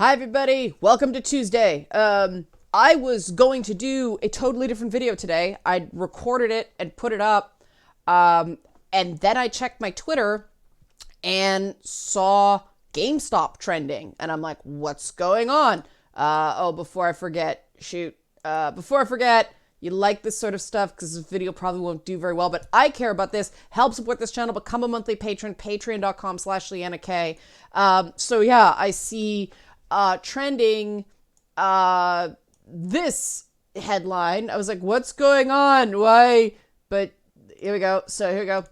Hi everybody, welcome to Tuesday. I was going to do a totally different video today. I recorded it and put it up, and then I checked my Twitter and saw GameStop trending, and I'm like, what's going on? Before I forget, you like this sort of stuff because this video probably won't do very well, but I care about this. Help support this channel, become a monthly patron, patreon.com/LeannaK. So yeah, I see trending this headline. I was like, what's going on? Why? But here we go. So here we go.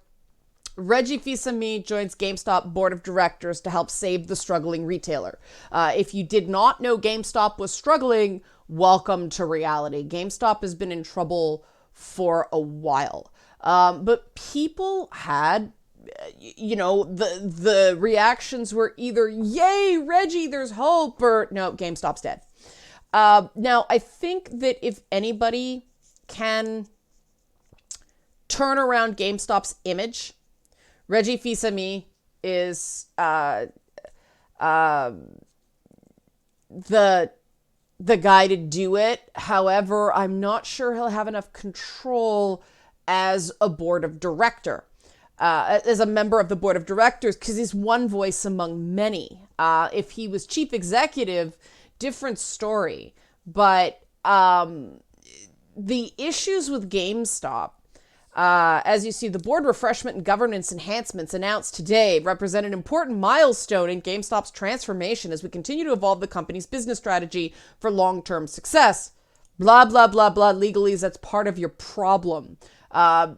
Reggie Fils-Aimé joins GameStop board of directors to help save the struggling retailer. If you did not know GameStop was struggling, welcome to reality. GameStop has been in trouble for a while. But people had, the reactions were either, yay, Reggie, there's hope, or no, GameStop's dead. Now, I think that if anybody can turn around GameStop's image, Reggie Fils-Aimé is the guy to do it. However, I'm not sure he'll have enough control as a board of director, as a member of the board of directors, because he's one voice among many. If he was chief executive, different story. But the issues with GameStop, as you see, the board refreshment and governance enhancements announced today represent an important milestone in GameStop's transformation as we continue to evolve the company's business strategy for long-term success. Blah, blah, blah, blah. Legalese, that's part of your problem.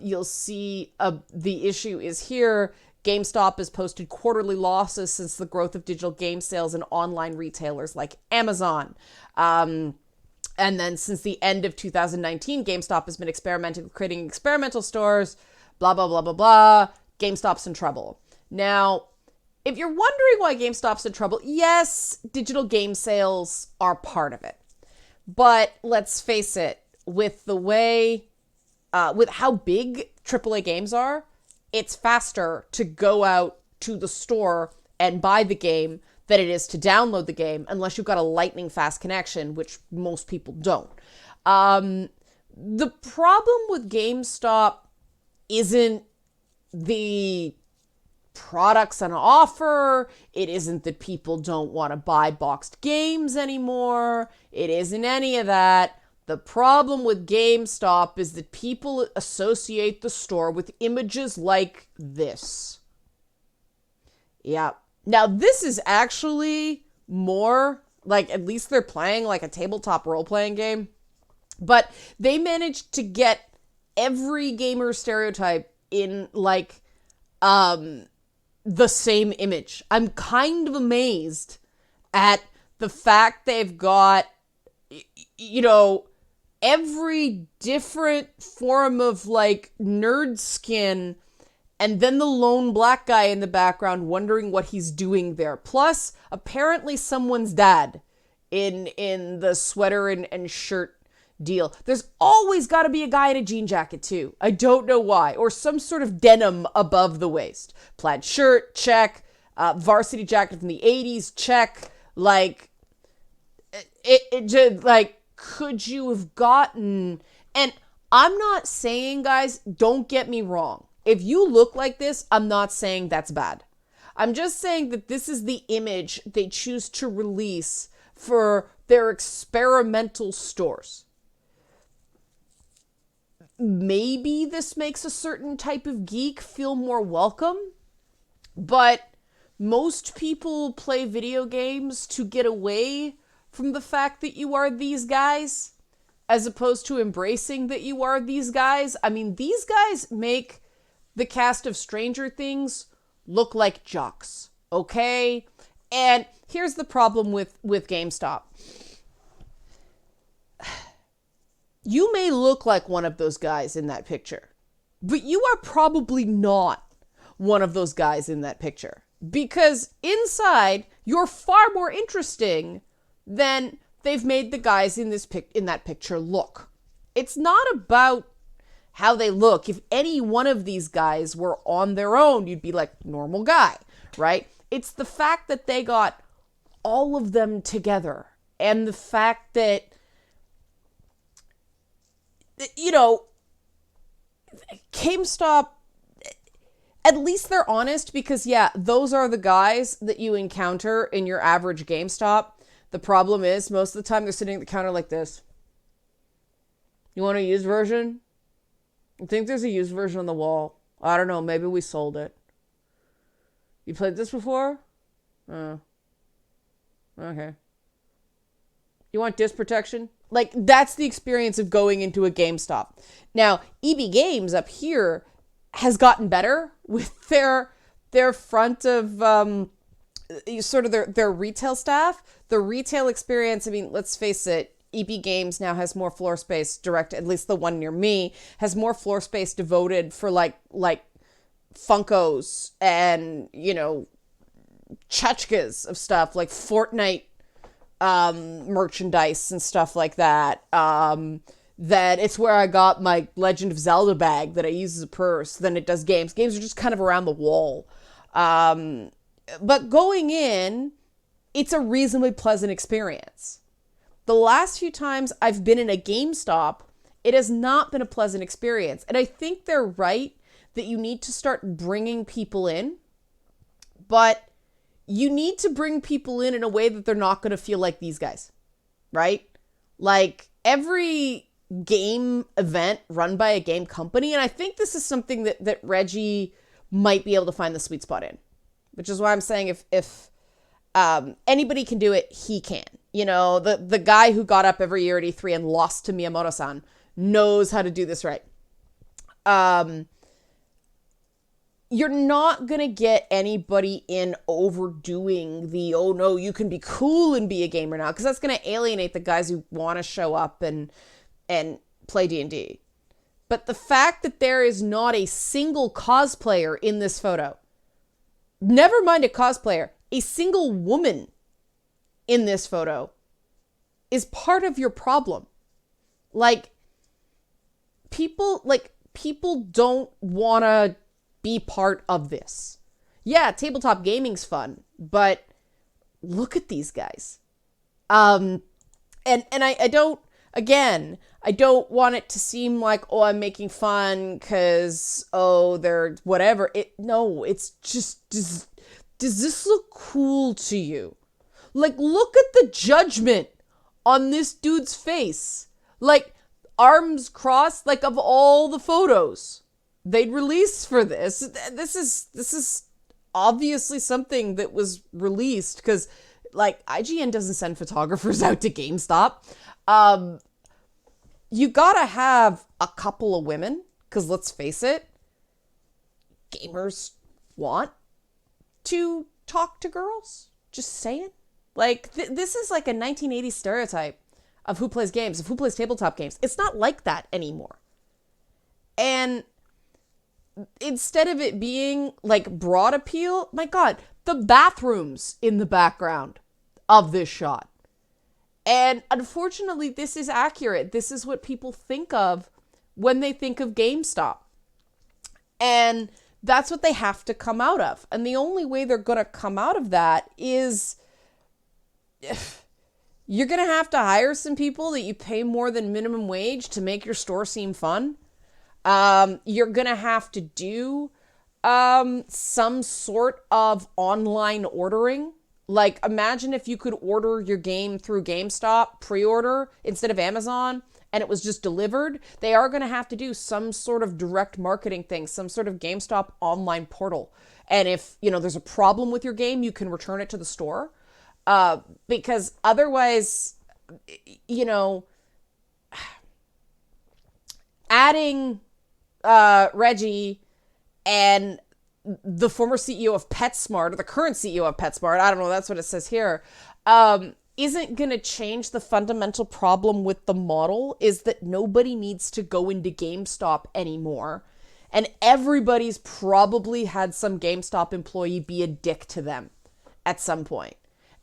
You'll see the issue is here. GameStop has posted quarterly losses since the growth of digital game sales and online retailers like Amazon. And then since the end of 2019, GameStop has been experimenting with creating experimental stores, blah, blah, blah, blah, blah. GameStop's in trouble. Now, if you're wondering why GameStop's in trouble, yes, digital game sales are part of it. But let's face it, with the way, with how big AAA games are, it's faster to go out to the store and buy the game than it is to download the game, unless you've got a lightning fast connection, which most people don't. The problem with GameStop isn't the products on offer. It isn't that people don't want to buy boxed games anymore. It isn't any of that. The problem with GameStop is that people associate the store with images like this. Yeah. Now, this is actually more like, at least they're playing like a tabletop role-playing game, but they managed to get every gamer stereotype in like the same image. I'm kind of amazed at the fact they've got, every different form of like nerd skin, and then the lone black guy in the background wondering what he's doing there. Plus, apparently someone's dad in the sweater and shirt deal. There's always got to be a guy in a jean jacket too. I don't know why. Or some sort of denim above the waist. Plaid shirt, check. Varsity jacket from the 80s, check. Like, it just, like, could you have gotten... And I'm not saying, guys, don't get me wrong. If you look like this, I'm not saying that's bad. I'm just saying that this is the image they choose to release for their experimental stores. Maybe this makes a certain type of geek feel more welcome, but most people play video games to get away from the fact that you are these guys, as opposed to embracing that you are these guys. I mean, these guys make the cast of Stranger Things look like jocks, okay? And here's the problem with GameStop. You may look like one of those guys in that picture, but you are probably not one of those guys in that picture, because inside you're far more interesting than they've made the guys in that picture look. It's not about how they look. If any one of these guys were on their own, you'd be like, normal guy, right? It's the fact that they got all of them together. And the fact that, GameStop, at least they're honest, because yeah, those are the guys that you encounter in your average GameStop. The problem is most of the time they're sitting at the counter like this. You want a used version? I think there's a used version on the wall. I don't know, maybe we sold it. You played this before? Oh. Okay. You want disc protection? Like, that's the experience of going into a GameStop. Now, EB Games up here has gotten better with their front of sort of their retail staff. The retail experience, I mean, let's face it, EB Games now has more floor space at least the one near me, has more floor space devoted for like Funkos and, tchotchkes of stuff like Fortnite merchandise and stuff like that. That it's where I got my Legend of Zelda bag that I use as a purse than it does games. Games are just kind of around the wall. But going in, it's a reasonably pleasant experience. The last few times I've been in a GameStop, it has not been a pleasant experience. And I think they're right that you need to start bringing people in, but you need to bring people in a way that they're not going to feel like these guys, right? Like every game event run by a game company, and I think this is something that Reggie might be able to find the sweet spot in, which is why I'm saying if anybody can do it, he can. The guy who got up every year at E3 and lost to Miyamoto-san knows how to do this right. You're not going to get anybody in overdoing the, oh no, you can be cool and be a gamer now, because that's going to alienate the guys who want to show up and play D&D. But the fact that there is not a single cosplayer in this photo, never mind a cosplayer, a single woman in this photo is part of your problem. People don't want to be part of this. Yeah, tabletop gaming's fun, but look at these guys. And I don't want it to seem like, oh, I'm making fun because, oh, they're whatever. It's just, does this look cool to you? Like, look at the judgment on this dude's face. Like, arms crossed, like, of all the photos they'd release for this. This is obviously something that was released because, like, IGN doesn't send photographers out to GameStop. You gotta have a couple of women, because let's face it, gamers want to talk to girls. Just saying. Like, this is like a 1980s stereotype of who plays games, of who plays tabletop games. It's not like that anymore. And instead of it being like broad appeal, my God, the bathrooms in the background of this shot. And unfortunately, this is accurate. This is what people think of when they think of GameStop. And that's what they have to come out of. And the only way they're going to come out of that is you're going to have to hire some people that you pay more than minimum wage to make your store seem fun. You're going to have to do some sort of online ordering. Like, imagine if you could order your game through GameStop, pre-order, instead of Amazon, and it was just delivered. They are going to have to do some sort of direct marketing thing, some sort of GameStop online portal. And if, there's a problem with your game, you can return it to the store. Because otherwise, adding Reggie and the former CEO of PetSmart, or the current CEO of PetSmart, I don't know, that's what it says here, isn't going to change the fundamental problem with the model, is that nobody needs to go into GameStop anymore. And everybody's probably had some GameStop employee be a dick to them at some point.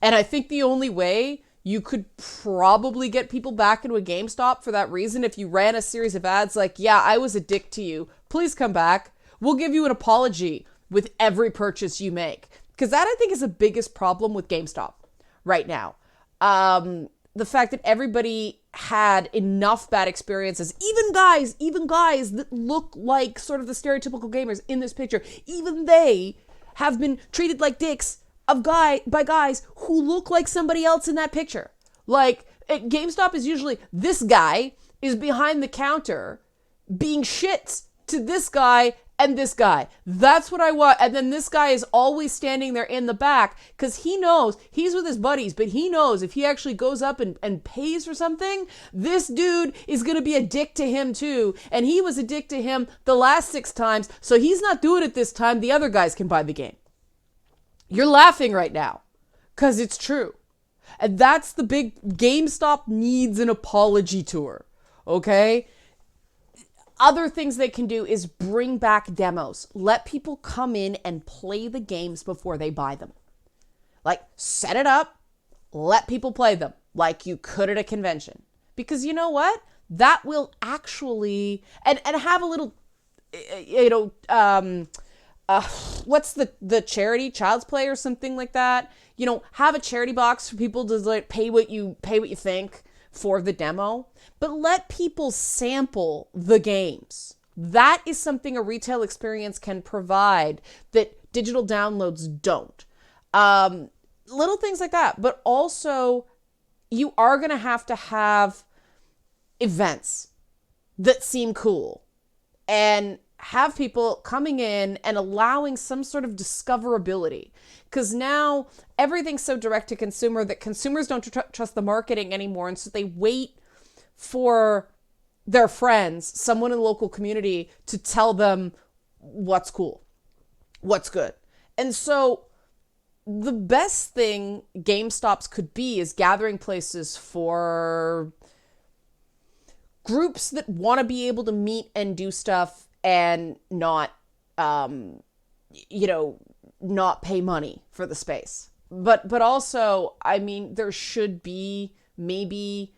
And I think the only way you could probably get people back into a GameStop for that reason, if you ran a series of ads like, yeah, I was a dick to you, please come back. We'll give you an apology with every purchase you make. Because that, I think, is the biggest problem with GameStop, right now. The fact that everybody had enough bad experiences, even guys that look like sort of the stereotypical gamers in this picture, even they have been treated like dicks by guys who look like somebody else in that picture. Like, at GameStop is usually, this guy is behind the counter being shits to this guy and this guy. That's what I want. And then this guy is always standing there in the back because he knows he's with his buddies, but he knows if he actually goes up and pays for something, this dude is going to be a dick to him too. And he was a dick to him the last 6 times, so he's not doing it this time. The other guys can buy the game. You're laughing right now because it's true. And that's the big, GameStop needs an apology tour. Okay? Other things they can do is bring back demos. Let people come in and play the games before they buy them. Like, set it up, let people play them like you could at a convention. Because you know what? That will actually, and have a little, what's the charity? Child's Play or something like that. You know, have a charity box for people to like pay what you think for the demo, but let people sample the games. That is something a retail experience can provide that digital downloads don't. Little things like that, but also you are going to have events that seem cool and have people coming in and allowing some sort of discoverability. Because now everything's so direct to consumer that consumers don't trust the marketing anymore. And so they wait for their friends, someone in the local community, to tell them what's cool, what's good. And so the best thing GameStops could be is gathering places for groups that want to be able to meet and do stuff and not, not pay money for the space. But also, I mean, there should be, maybe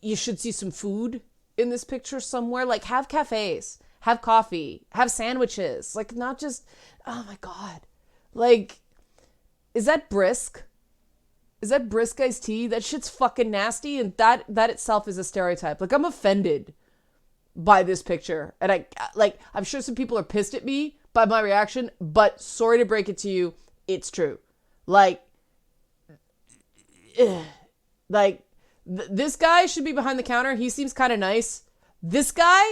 you should see some food in this picture somewhere. Like, have cafes, have coffee, have sandwiches. Like, not just, oh my God. Like, is that brisk? Is that brisk iced tea? That shit's fucking nasty. And that itself is a stereotype. Like, I'm offended by this picture. And I'm sure some people are pissed at me by my reaction, but sorry to break it to you, it's true. This guy should be behind the counter. He seems kind of nice. This guy,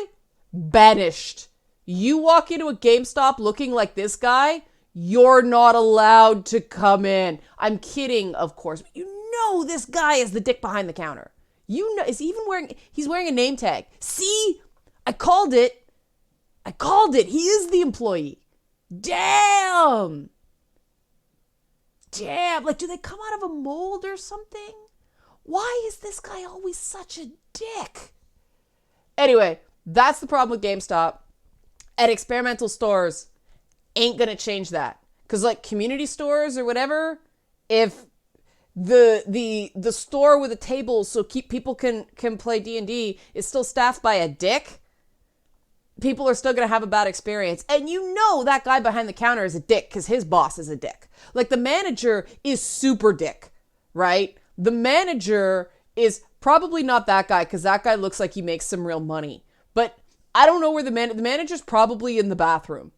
banished. You walk into a GameStop looking like this guy, you're not allowed to come in. I'm kidding, of course. But you know this guy is the dick behind the counter. You know, he's wearing a name tag. See? I called it. He is the employee. Damn. Like, do they come out of a mold or something? Why is this guy always such a dick? Anyway, that's the problem with GameStop. At experimental stores, ain't gonna change that. Because, like, community stores or whatever, if the store with a table so people can play D&D is still staffed by a dick, people are still going to have a bad experience. And you know that guy behind the counter is a dick because his boss is a dick. Like, the manager is super dick, right? The manager is probably not that guy because that guy looks like he makes some real money. But I don't know where the manager's probably in the bathroom.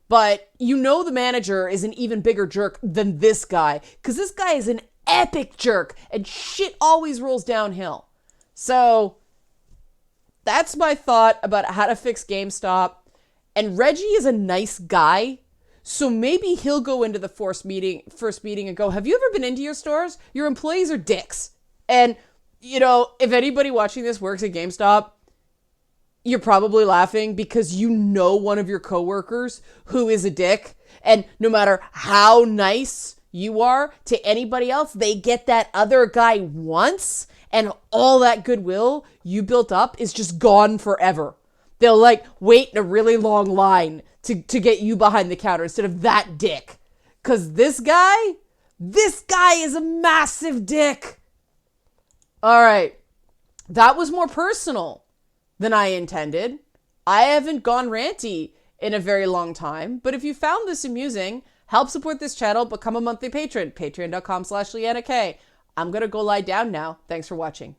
But you know the manager is an even bigger jerk than this guy because this guy is an epic jerk and shit always rolls downhill. So that's my thought about how to fix GameStop. And Reggie is a nice guy, so maybe he'll go into the first meeting and go, have you ever been into your stores? Your employees are dicks. And, you know, if anybody watching this works at GameStop, you're probably laughing because you know one of your coworkers who is a dick. And no matter how nice you are to anybody else, they get that other guy once, and all that goodwill you built up is just gone forever. They'll like wait in a really long line to get you behind the counter instead of that dick. Cause this guy is a massive dick. All right. That was more personal than I intended. I haven't gone ranty in a very long time, but if you found this amusing, Help support this channel, become a monthly patron, patreon.com/LeannaK. I'm going to go lie down now. Thanks for watching.